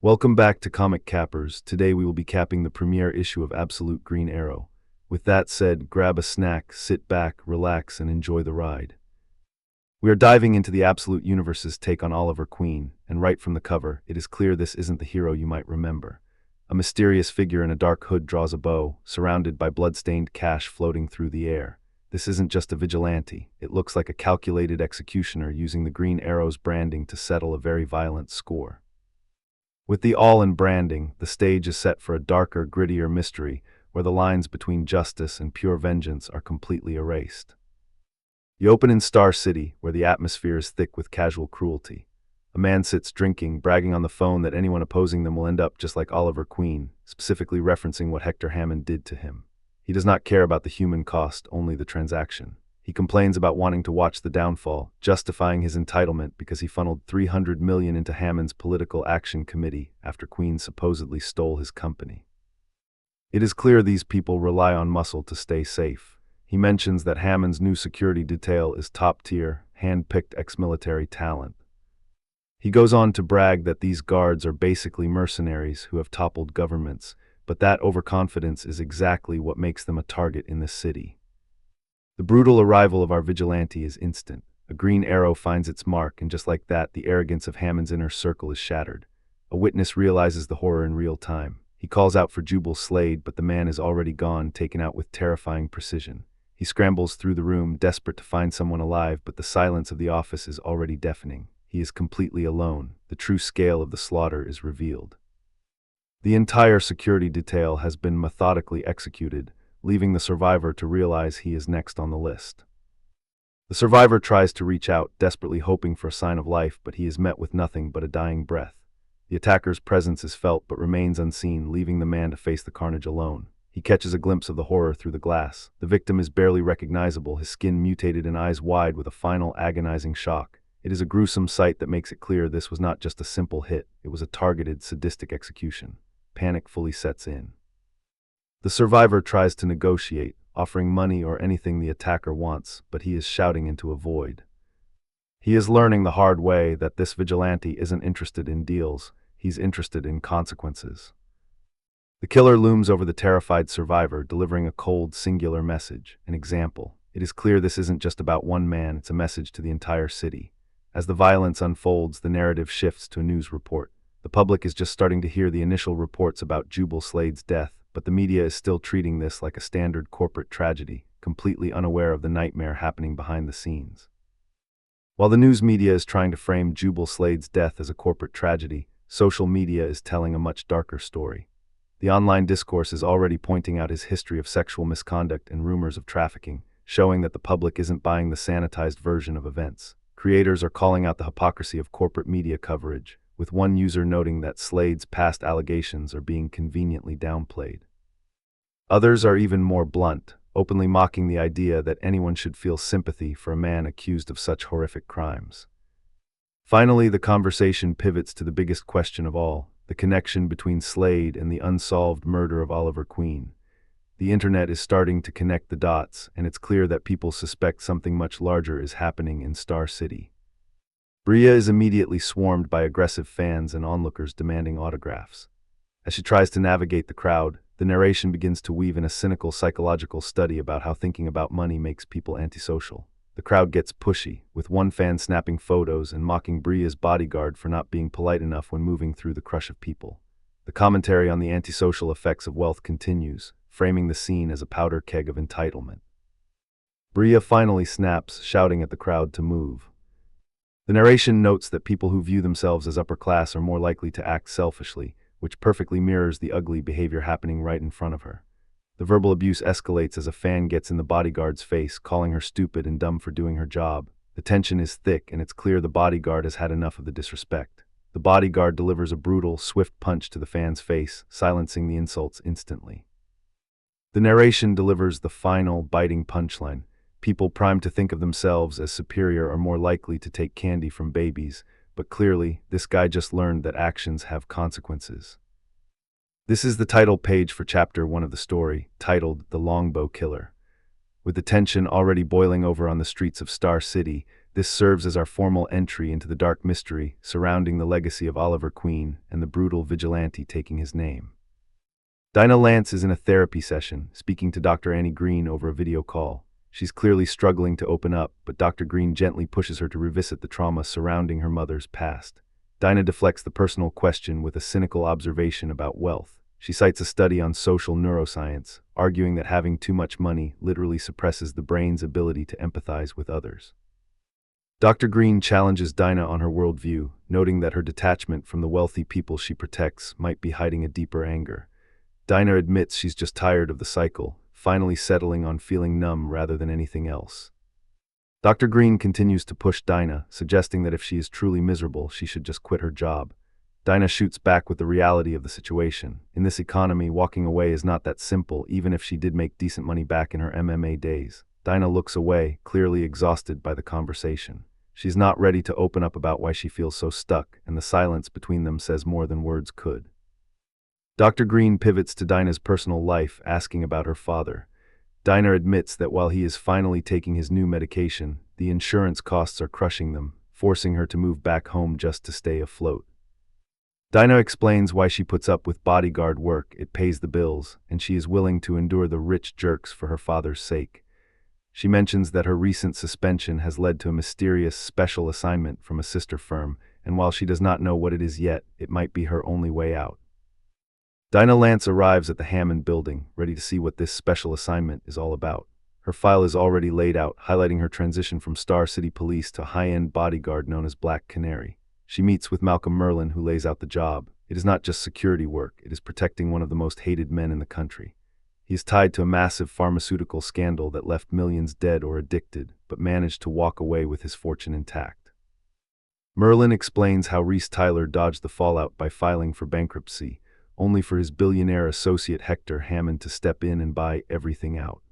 Welcome back to Comic Cappers. Today we will be capping the premiere issue of Absolute Green Arrow. With that said, grab a snack, sit back, relax, and enjoy the ride. We are diving into the Absolute Universe's take on Oliver Queen, and right from the cover, it is clear this isn't the hero you might remember. A mysterious figure in a dark hood draws a bow, surrounded by blood-stained cash floating through the air. This isn't just a vigilante. It looks like a calculated executioner using the Green Arrow's branding to settle a very violent score. With the all-in branding, the stage is set for a darker, grittier mystery where the lines between justice and pure vengeance are completely erased. You open in Star City, where the atmosphere is thick with casual cruelty. A man sits drinking, bragging on the phone that anyone opposing them will end up just like Oliver Queen, specifically referencing what Hector Hammond did to him. He does not care about the human cost, only the transaction. He complains about wanting to watch the downfall, justifying his entitlement because he funneled $300 million into Hammond's political action committee after Queen supposedly stole his company. It is clear these people rely on muscle to stay safe. He mentions that Hammond's new security detail is top-tier, hand-picked ex-military talent. He goes on to brag that these guards are basically mercenaries who have toppled governments, but that overconfidence is exactly what makes them a target in this city. The brutal arrival of our vigilante is instant. A green arrow finds its mark, and just like that, the arrogance of Hammond's inner circle is shattered. A witness realizes the horror in real time. He calls out for Jubal Slade, but the man is already gone, taken out with terrifying precision. He scrambles through the room, desperate to find someone alive, but the silence of the office is already deafening. He is completely alone. The true scale of the slaughter is revealed. The entire security detail has been methodically executed, leaving the survivor to realize he is next on the list. The survivor tries to reach out, desperately hoping for a sign of life, but he is met with nothing but a dying breath. The attacker's presence is felt but remains unseen, leaving the man to face the carnage alone. He catches a glimpse of the horror through the glass. The victim is barely recognizable, his skin mutated and eyes wide with a final agonizing shock. It is a gruesome sight that makes it clear this was not just a simple hit, it was a targeted, sadistic execution. Panic fully sets in. The survivor tries to negotiate, offering money or anything the attacker wants, but he is shouting into a void. He is learning the hard way that this vigilante isn't interested in deals, he's interested in consequences. The killer looms over the terrified survivor, delivering a cold, singular message, an example. It is clear this isn't just about one man, it's a message to the entire city. As the violence unfolds, the narrative shifts to a news report. The public is just starting to hear the initial reports about Jubal Slade's death, but the media is still treating this like a standard corporate tragedy, completely unaware of the nightmare happening behind the scenes. While the news media is trying to frame Jubal Slade's death as a corporate tragedy, social media is telling a much darker story. The online discourse is already pointing out his history of sexual misconduct and rumors of trafficking, showing that the public isn't buying the sanitized version of events. Creators are calling out the hypocrisy of corporate media coverage, with one user noting that Slade's past allegations are being conveniently downplayed. Others are even more blunt, openly mocking the idea that anyone should feel sympathy for a man accused of such horrific crimes. Finally, the conversation pivots to the biggest question of all, the connection between Slade and the unsolved murder of Oliver Queen. The internet is starting to connect the dots, and it's clear that people suspect something much larger is happening in Star City. Breeya is immediately swarmed by aggressive fans and onlookers demanding autographs. As she tries to navigate the crowd, the narration begins to weave in a cynical psychological study about how thinking about money makes people antisocial. The crowd gets pushy, with one fan snapping photos and mocking Breeya's bodyguard for not being polite enough when moving through the crush of people. The commentary on the antisocial effects of wealth continues, framing the scene as a powder keg of entitlement. Breeya finally snaps, shouting at the crowd to move. The narration notes that people who view themselves as upper class are more likely to act selfishly, which perfectly mirrors the ugly behavior happening right in front of her. The verbal abuse escalates as a fan gets in the bodyguard's face, calling her stupid and dumb for doing her job. The tension is thick, and it's clear the bodyguard has had enough of the disrespect. The bodyguard delivers a brutal, swift punch to the fan's face, silencing the insults instantly. The narration delivers the final, biting punchline. People primed to think of themselves as superior are more likely to take candy from babies, but clearly, this guy just learned that actions have consequences. This is the title page for Chapter 1 of the story, titled The Longbow Killer. With the tension already boiling over on the streets of Star City, This serves as our formal entry into the dark mystery surrounding the legacy of Oliver Queen and the brutal vigilante taking his name. Dinah Lance is in a therapy session, speaking to Dr. Annie Green over a video call. She's clearly struggling to open up, but Dr. Green gently pushes her to revisit the trauma surrounding her mother's past. Dinah deflects the personal question with a cynical observation about wealth. She cites a study on social neuroscience, arguing that having too much money literally suppresses the brain's ability to empathize with others. Dr. Green challenges Dinah on her worldview, noting that her detachment from the wealthy people she protects might be hiding a deeper anger. Dinah admits she's just tired of the cycle, finally settling on feeling numb rather than anything else. Dr. Green continues to push Dinah, suggesting that if she is truly miserable, she should just quit her job. Dinah shoots back with the reality of the situation. In this economy, walking away is not that simple, even if she did make decent money back in her MMA days. Dinah looks away, clearly exhausted by the conversation. She's not ready to open up about why she feels so stuck, and the silence between them says more than words could. Dr. Green pivots to Dinah's personal life, asking about her father. Dinah admits that while he is finally taking his new medication, the insurance costs are crushing them, forcing her to move back home just to stay afloat. Dinah explains why she puts up with bodyguard work. It pays the bills, and she is willing to endure the rich jerks for her father's sake. She mentions that her recent suspension has led to a mysterious special assignment from a sister firm, and while she does not know what it is yet, it might be her only way out. Dinah Lance arrives at the Hammond building, ready to see what this special assignment is all about. Her file is already laid out, highlighting her transition from Star City Police to high-end bodyguard known as Black Canary. She meets with Malcolm Merlin, who lays out the job. It is not just security work, it is protecting one of the most hated men in the country. He is tied to a massive pharmaceutical scandal that left millions dead or addicted, but managed to walk away with his fortune intact. Merlin explains how Reese Tyler dodged the fallout by filing for bankruptcy, only for his billionaire associate Hector Hammond to step in and buy everything out.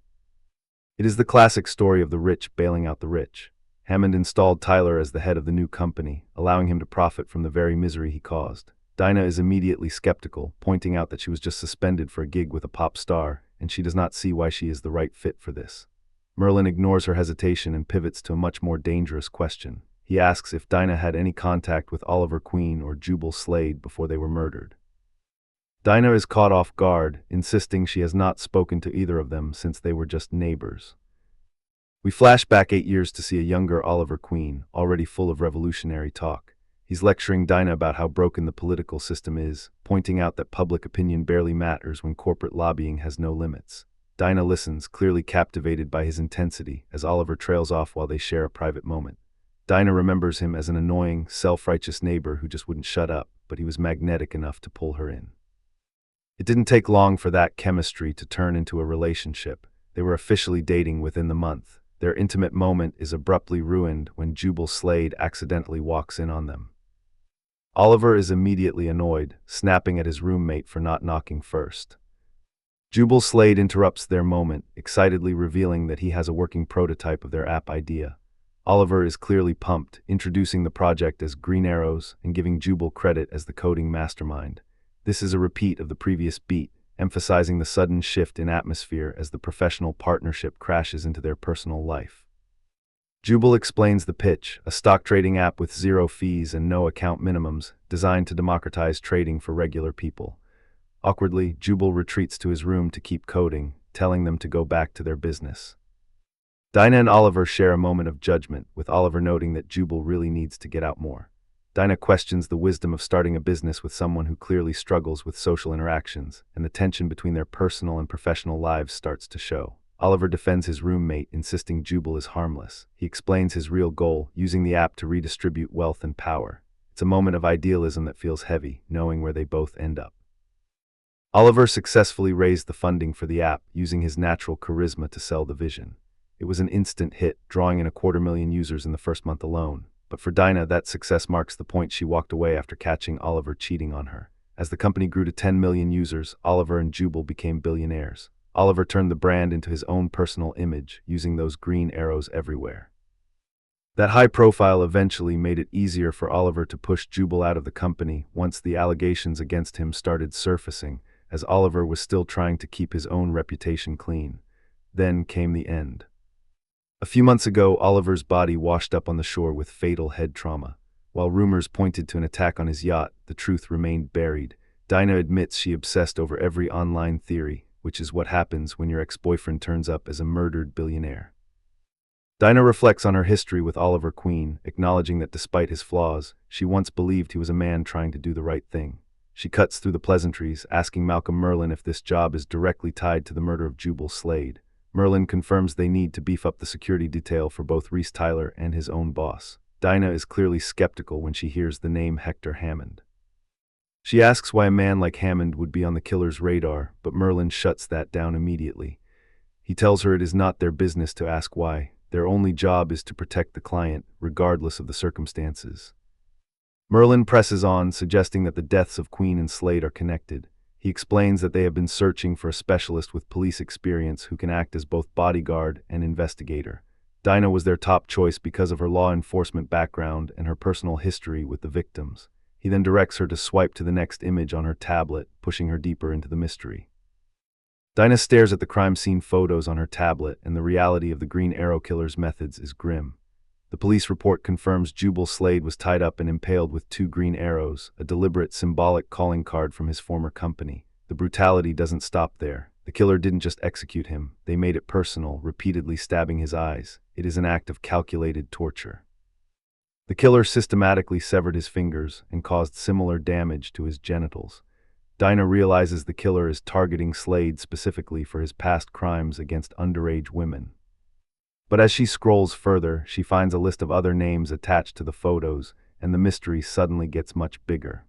It is the classic story of the rich bailing out the rich. Hammond installed Tyler as the head of the new company, allowing him to profit from the very misery he caused. Dinah is immediately skeptical, pointing out that she was just suspended for a gig with a pop star, and she does not see why she is the right fit for this. Merlin ignores her hesitation and pivots to a much more dangerous question. He asks if Dinah had any contact with Oliver Queen or Jubal Slade before they were murdered. Dinah is caught off guard, insisting she has not spoken to either of them since they were just neighbors. We flash back 8 years to see a younger Oliver Queen, already full of revolutionary talk. He's lecturing Dinah about how broken the political system is, pointing out that public opinion barely matters when corporate lobbying has no limits. Dinah listens, clearly captivated by his intensity, as Oliver trails off while they share a private moment. Dinah remembers him as an annoying, self-righteous neighbor who just wouldn't shut up, but he was magnetic enough to pull her in. It didn't take long for that chemistry to turn into a relationship. They were officially dating within the month. Their intimate moment is abruptly ruined when Jubal Slade accidentally walks in on them. Oliver is immediately annoyed, snapping at his roommate for not knocking first. Jubal Slade interrupts their moment, excitedly revealing that he has a working prototype of their app idea. Oliver is clearly pumped, introducing the project as Green Arrows and giving Jubal credit as the coding mastermind. This is a repeat of the previous beat, emphasizing the sudden shift in atmosphere as the professional partnership crashes into their personal life. Jubal explains the pitch, a stock trading app with zero fees and no account minimums, designed to democratize trading for regular people. Awkwardly, Jubal retreats to his room to keep coding, telling them to go back to their business. Dinah and Oliver share a moment of judgment, with Oliver noting that Jubal really needs to get out more. Dinah questions the wisdom of starting a business with someone who clearly struggles with social interactions, and the tension between their personal and professional lives starts to show. Oliver defends his roommate, insisting Jubal is harmless. He explains his real goal, using the app to redistribute wealth and power. It's a moment of idealism that feels heavy, knowing where they both end up. Oliver successfully raised the funding for the app, using his natural charisma to sell the vision. It was an instant hit, drawing in 250,000 users in the first month alone. But for Dinah, that success marks the point she walked away after catching Oliver cheating on her. As the company grew to 10 million users, Oliver and Jubal became billionaires. Oliver turned the brand into his own personal image, using those green arrows everywhere. That high profile eventually made it easier for Oliver to push Jubal out of the company once the allegations against him started surfacing, as Oliver was still trying to keep his own reputation clean. Then came the end. A few months ago, Oliver's body washed up on the shore with fatal head trauma. While rumors pointed to an attack on his yacht, the truth remained buried. Dinah admits she obsessed over every online theory, which is what happens when your ex-boyfriend turns up as a murdered billionaire. Dinah reflects on her history with Oliver Queen, acknowledging that despite his flaws, she once believed he was a man trying to do the right thing. She cuts through the pleasantries, asking Malcolm Merlyn if this job is directly tied to the murder of Jubal Slade. Merlyn confirms they need to beef up the security detail for both Reese Tyler and his own boss. Dinah is clearly skeptical when she hears the name Hector Hammond. She asks why a man like Hammond would be on the killer's radar, but Merlyn shuts that down immediately. He tells her it is not their business to ask why. Their only job is to protect the client, regardless of the circumstances. Merlyn presses on, suggesting that the deaths of Queen and Slade are connected. He explains that they have been searching for a specialist with police experience who can act as both bodyguard and investigator. Dinah was their top choice because of her law enforcement background and her personal history with the victims. He then directs her to swipe to the next image on her tablet, pushing her deeper into the mystery. Dinah stares at the crime scene photos on her tablet, and the reality of the Green Arrow killer's methods is grim. The police report confirms Jubal Slade was tied up and impaled with 2 green arrows, a deliberate symbolic calling card from his former company. The brutality doesn't stop there. The killer didn't just execute him, they made it personal, repeatedly stabbing his eyes. It is an act of calculated torture. The killer systematically severed his fingers and caused similar damage to his genitals. Dinah realizes the killer is targeting Slade specifically for his past crimes against underage women. But as she scrolls further, she finds a list of other names attached to the photos, and the mystery suddenly gets much bigger.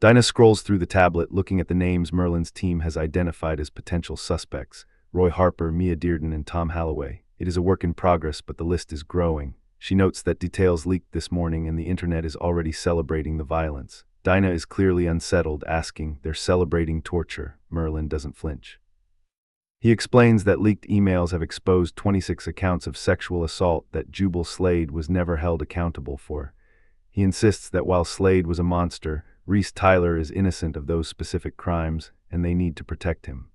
Dinah scrolls through the tablet, looking at the names Merlyn's team has identified as potential suspects: Roy Harper, Mia Dearden, and Tom Halloway. It is a work in progress, but the list is growing. She notes that details leaked this morning and the internet is already celebrating the violence. Dinah is clearly unsettled, asking, "They're celebrating torture." Merlyn doesn't flinch. He explains that leaked emails have exposed 26 accounts of sexual assault that Jubal Slade was never held accountable for. He insists that while Slade was a monster, Reese Tyler is innocent of those specific crimes, and they need to protect him.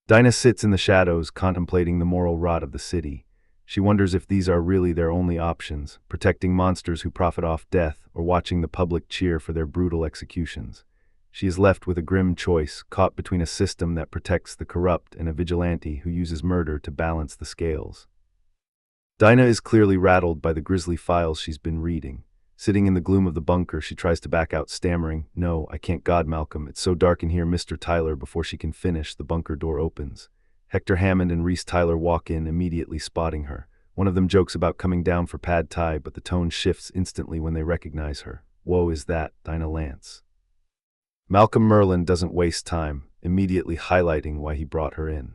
Dinah sits in the shadows, contemplating the moral rot of the city. She wonders if these are really their only options: protecting monsters who profit off death, or watching the public cheer for their brutal executions. She is left with a grim choice, caught between a system that protects the corrupt and a vigilante who uses murder to balance the scales. Dinah is clearly rattled by the grisly files she's been reading. Sitting in the gloom of the bunker, she tries to back out, stammering, "No, I can't, God, Malcolm, it's so dark in here, Mr. Tyler." Before she can finish, the bunker door opens. Hector Hammond and Reese Tyler walk in, immediately spotting her. One of them jokes about coming down for pad thai, but the tone shifts instantly when they recognize her. "Whoa, is that Dinah Lance?" Malcolm Merlyn doesn't waste time, immediately highlighting why he brought her in.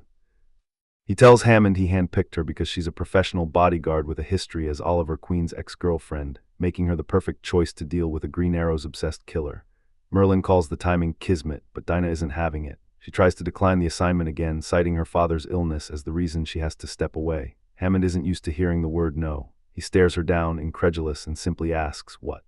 He tells Hammond he handpicked her because she's a professional bodyguard with a history as Oliver Queen's ex-girlfriend, making her the perfect choice to deal with a Green Arrows-obsessed killer. Merlyn calls the timing kismet, but Dinah isn't having it. She tries to decline the assignment again, citing her father's illness as the reason she has to step away. Hammond isn't used to hearing the word no. He stares her down, incredulous, and simply asks, "What?"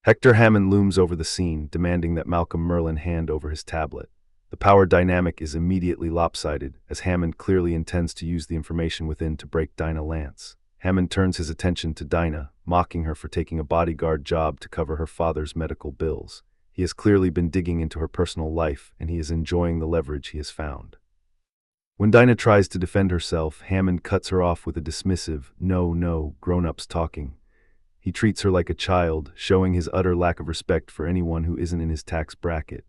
Hector Hammond looms over the scene, demanding that Malcolm Merlyn hand over his tablet. The power dynamic is immediately lopsided, as Hammond clearly intends to use the information within to break Dinah Lance. Hammond turns his attention to Dinah, mocking her for taking a bodyguard job to cover her father's medical bills. He has clearly been digging into her personal life, and he is enjoying the leverage he has found. When Dinah tries to defend herself, Hammond cuts her off with a dismissive, "No, grown-ups talking." He treats her like a child, showing his utter lack of respect for anyone who isn't in his tax bracket.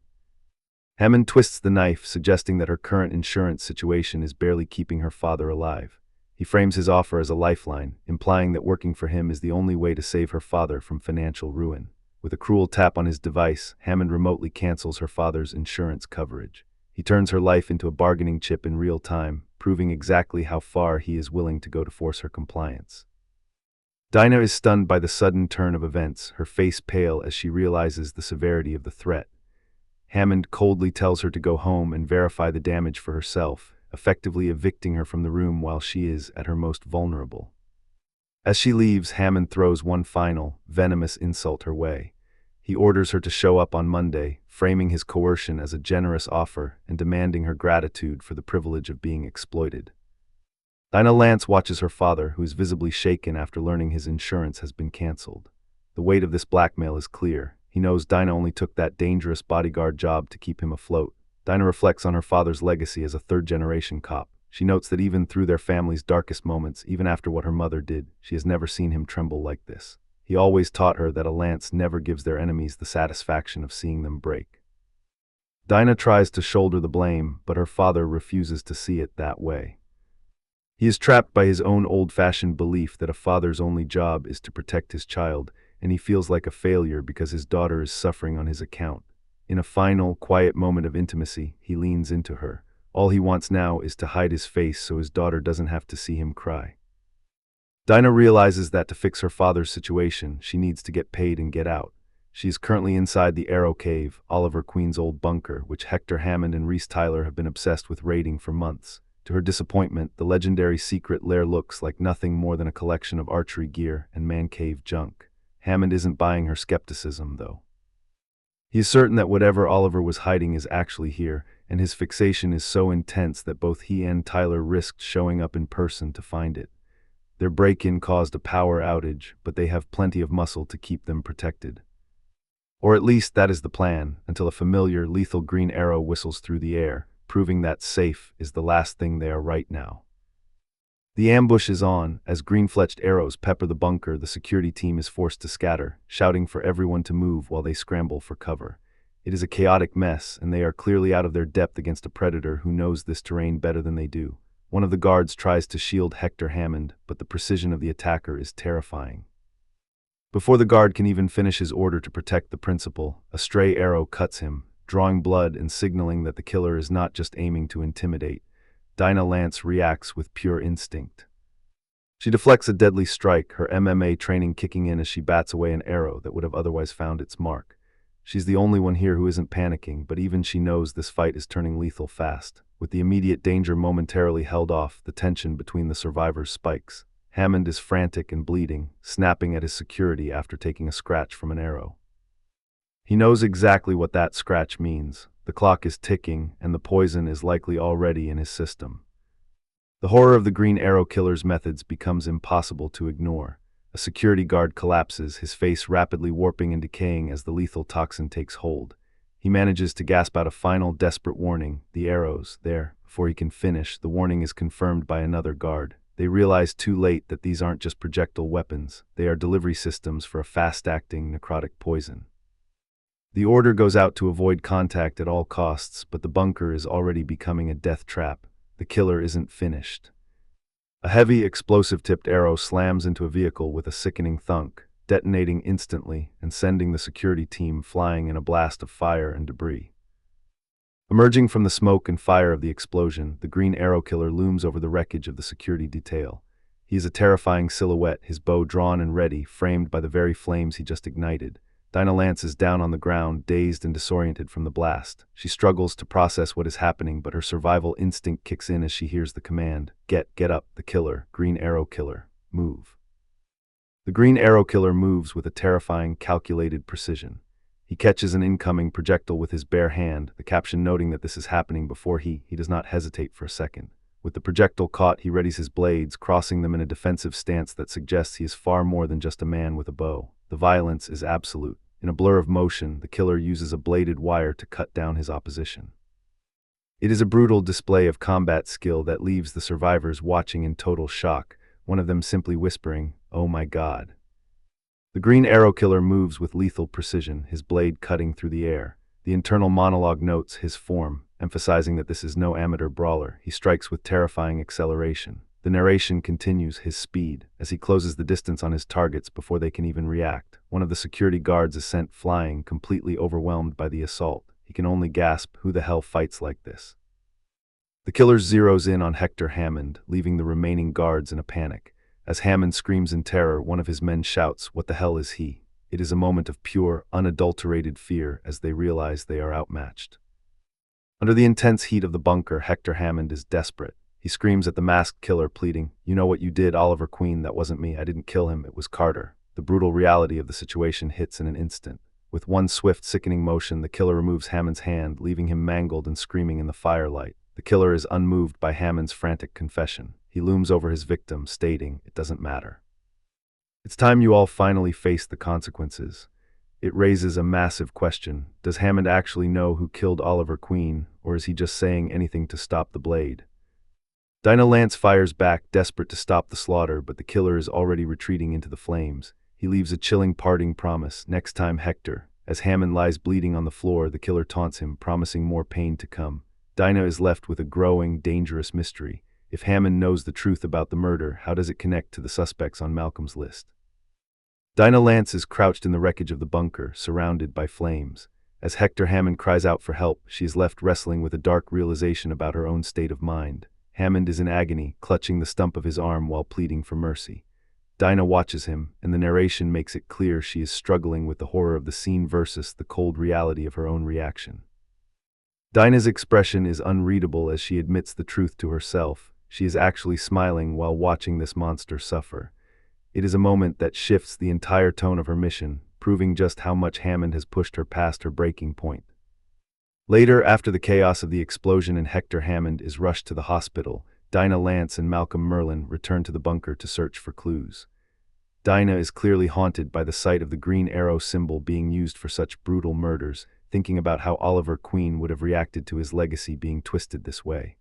Hammond twists the knife, suggesting that her current insurance situation is barely keeping her father alive. He frames his offer as a lifeline, implying that working for him is the only way to save her father from financial ruin. With a cruel tap on his device, Hammond remotely cancels her father's insurance coverage. He turns her life into a bargaining chip in real time, proving exactly how far he is willing to go to force her compliance. Dinah is stunned by the sudden turn of events, her face pale as she realizes the severity of the threat. Hammond coldly tells her to go home and verify the damage for herself, effectively evicting her from the room while she is at her most vulnerable. As she leaves, Hammond throws one final, venomous insult her way. He orders her to show up on Monday, framing his coercion as a generous offer and demanding her gratitude for the privilege of being exploited. Dinah Lance watches her father, who is visibly shaken after learning his insurance has been canceled. The weight of this blackmail is clear. He knows Dinah only took that dangerous bodyguard job to keep him afloat. Dinah reflects on her father's legacy as a third-generation cop. She notes that even through their family's darkest moments, even after what her mother did, she has never seen him tremble like this. He always taught her that a lance never gives their enemies the satisfaction of seeing them break. Dinah tries to shoulder the blame, but her father refuses to see it that way. He is trapped by his own old-fashioned belief that a father's only job is to protect his child, and he feels like a failure because his daughter is suffering on his account. In a final, quiet moment of intimacy, he leans into her. All he wants now is to hide his face so his daughter doesn't have to see him cry. Dinah realizes that to fix her father's situation, she needs to get paid and get out. She is currently inside the Arrow Cave, Oliver Queen's old bunker, which Hector Hammond and Reese Tyler have been obsessed with raiding for months. To her disappointment, the legendary secret lair looks like nothing more than a collection of archery gear and man-cave junk. Hammond isn't buying her skepticism, though. He is certain that whatever Oliver was hiding is actually here, and his fixation is so intense that both he and Tyler risked showing up in person to find it. Their break-in caused a power outage, but they have plenty of muscle to keep them protected. Or at least that is the plan, until a familiar, lethal green arrow whistles through the air, proving that safe is the last thing they are right now. The ambush is on. As green-fletched arrows pepper the bunker, the security team is forced to scatter, shouting for everyone to move while they scramble for cover. It is a chaotic mess, and they are clearly out of their depth against a predator who knows this terrain better than they do. One of the guards tries to shield Hector Hammond, but the precision of the attacker is terrifying. Before the guard can even finish his order to protect the principal, a stray arrow cuts him, drawing blood and signaling that the killer is not just aiming to intimidate. Dinah Lance reacts with pure instinct. She deflects a deadly strike, her MMA training kicking in as she bats away an arrow that would have otherwise found its mark. She's the only one here who isn't panicking, but even she knows this fight is turning lethal fast. With the immediate danger momentarily held off, the tension between the survivors spikes. Hammond is frantic and bleeding, snapping at his security after taking a scratch from an arrow. He knows exactly what that scratch means. The clock is ticking, and the poison is likely already in his system. The horror of the Green Arrow killer's methods becomes impossible to ignore. A security guard collapses, his face rapidly warping and decaying as the lethal toxin takes hold. He manages to gasp out a final, desperate warning. The arrows, there, before he can finish, the warning is confirmed by another guard. They realize too late that these aren't just projectile weapons. They are delivery systems for a fast-acting necrotic poison. The order goes out to avoid contact at all costs, but the bunker is already becoming a death trap. The killer isn't finished. A heavy, explosive-tipped arrow slams into a vehicle with a sickening thunk, detonating instantly and sending the security team flying in a blast of fire and debris. Emerging from the smoke and fire of the explosion, the Green Arrow killer looms over the wreckage of the security detail. He is a terrifying silhouette, his bow drawn and ready, framed by the very flames he just ignited. Dinah Lance is down on the ground, dazed and disoriented from the blast. She struggles to process what is happening, but her survival instinct kicks in as she hears the command, get up, the killer, Green Arrow killer, move. The Green Arrow killer moves with a terrifying, calculated precision. He catches an incoming projectile with his bare hand, the caption noting that this is happening before he does not hesitate for a second. With the projectile caught, he readies his blades, crossing them in a defensive stance that suggests he is far more than just a man with a bow. The violence is absolute. In a blur of motion, the killer uses a bladed wire to cut down his opposition. It is a brutal display of combat skill that leaves the survivors watching in total shock, one of them simply whispering, "Oh my God." The Green Arrow killer moves with lethal precision, his blade cutting through the air. The internal monologue notes his form, emphasizing that this is no amateur brawler. He strikes with terrifying acceleration. The narration continues his speed, as he closes the distance on his targets before they can even react. One of the security guards is sent flying, completely overwhelmed by the assault. He can only gasp, "Who the hell fights like this?" The killer zeroes in on Hector Hammond, leaving the remaining guards in a panic. As Hammond screams in terror, one of his men shouts, "What the hell is he?" It is a moment of pure, unadulterated fear as they realize they are outmatched. Under the intense heat of the bunker, Hector Hammond is desperate. He screams at the masked killer, pleading, "You know what you did, Oliver Queen? That wasn't me. I didn't kill him. It was Carter." The brutal reality of the situation hits in an instant. With one swift, sickening motion, the killer removes Hammond's hand, leaving him mangled and screaming in the firelight. The killer is unmoved by Hammond's frantic confession. He looms over his victim, stating, "It doesn't matter." It's time you all finally face the consequences. It raises a massive question. Does Hammond actually know who killed Oliver Queen, or is he just saying anything to stop the blade? Dinah Lance fires back, desperate to stop the slaughter, but the killer is already retreating into the flames. He leaves a chilling parting promise, "Next time, Hector." As Hammond lies bleeding on the floor, the killer taunts him, promising more pain to come. Dinah is left with a growing, dangerous mystery. If Hammond knows the truth about the murder, how does it connect to the suspects on Malcolm's list? Dinah Lance is crouched in the wreckage of the bunker, surrounded by flames. As Hector Hammond cries out for help, she is left wrestling with a dark realization about her own state of mind. Hammond is in agony, clutching the stump of his arm while pleading for mercy. Dinah watches him, and the narration makes it clear she is struggling with the horror of the scene versus the cold reality of her own reaction. Dinah's expression is unreadable as she admits the truth to herself. She is actually smiling while watching this monster suffer. It is a moment that shifts the entire tone of her mission, proving just how much Hammond has pushed her past her breaking point. Later, after the chaos of the explosion and Hector Hammond is rushed to the hospital, Dinah Lance and Malcolm Merlin return to the bunker to search for clues. Dinah is clearly haunted by the sight of the green arrow symbol being used for such brutal murders, thinking about how Oliver Queen would have reacted to his legacy being twisted this way.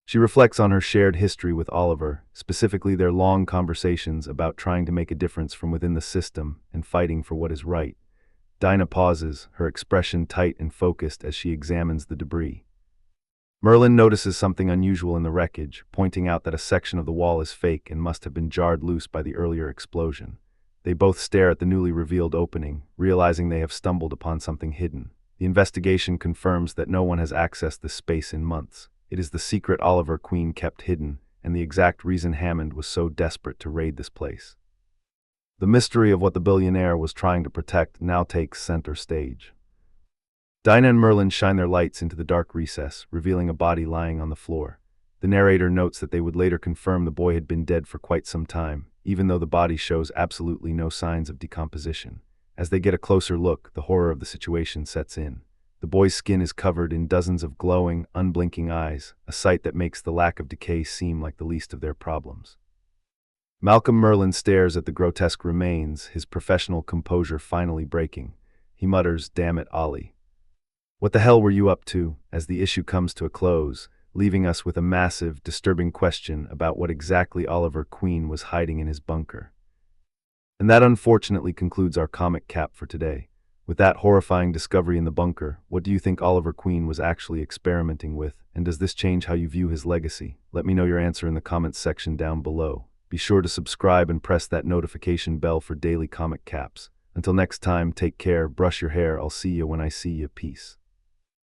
She reflects on her shared history with Oliver, specifically their long conversations about trying to make a difference from within the system and fighting for what is right. Dinah pauses, her expression tight and focused as she examines the debris. Merlin notices something unusual in the wreckage, pointing out that a section of the wall is fake and must have been jarred loose by the earlier explosion. They both stare at the newly revealed opening, realizing they have stumbled upon something hidden. The investigation confirms that no one has accessed this space in months. It is the secret Oliver Queen kept hidden, and the exact reason Hammond was so desperate to raid this place. The mystery of what the billionaire was trying to protect now takes center stage. Dinah and Merlin shine their lights into the dark recess, revealing a body lying on the floor. The narrator notes that they would later confirm the boy had been dead for quite some time, even though the body shows absolutely no signs of decomposition. As they get a closer look, the horror of the situation sets in. The boy's skin is covered in dozens of glowing, unblinking eyes, a sight that makes the lack of decay seem like the least of their problems. Malcolm Merlin stares at the grotesque remains, his professional composure finally breaking. He mutters, "Damn it, Ollie. What the hell were you up to?" as the issue comes to a close, leaving us with a massive, disturbing question about what exactly Oliver Queen was hiding in his bunker. And that unfortunately concludes our comic cap for today. With that horrifying discovery in the bunker, what do you think Oliver Queen was actually experimenting with, and does this change how you view his legacy? Let me know your answer in the comments section down below. Be sure to subscribe and press that notification bell for daily comic caps. Until next time, take care, brush your hair, I'll see you when I see you, peace.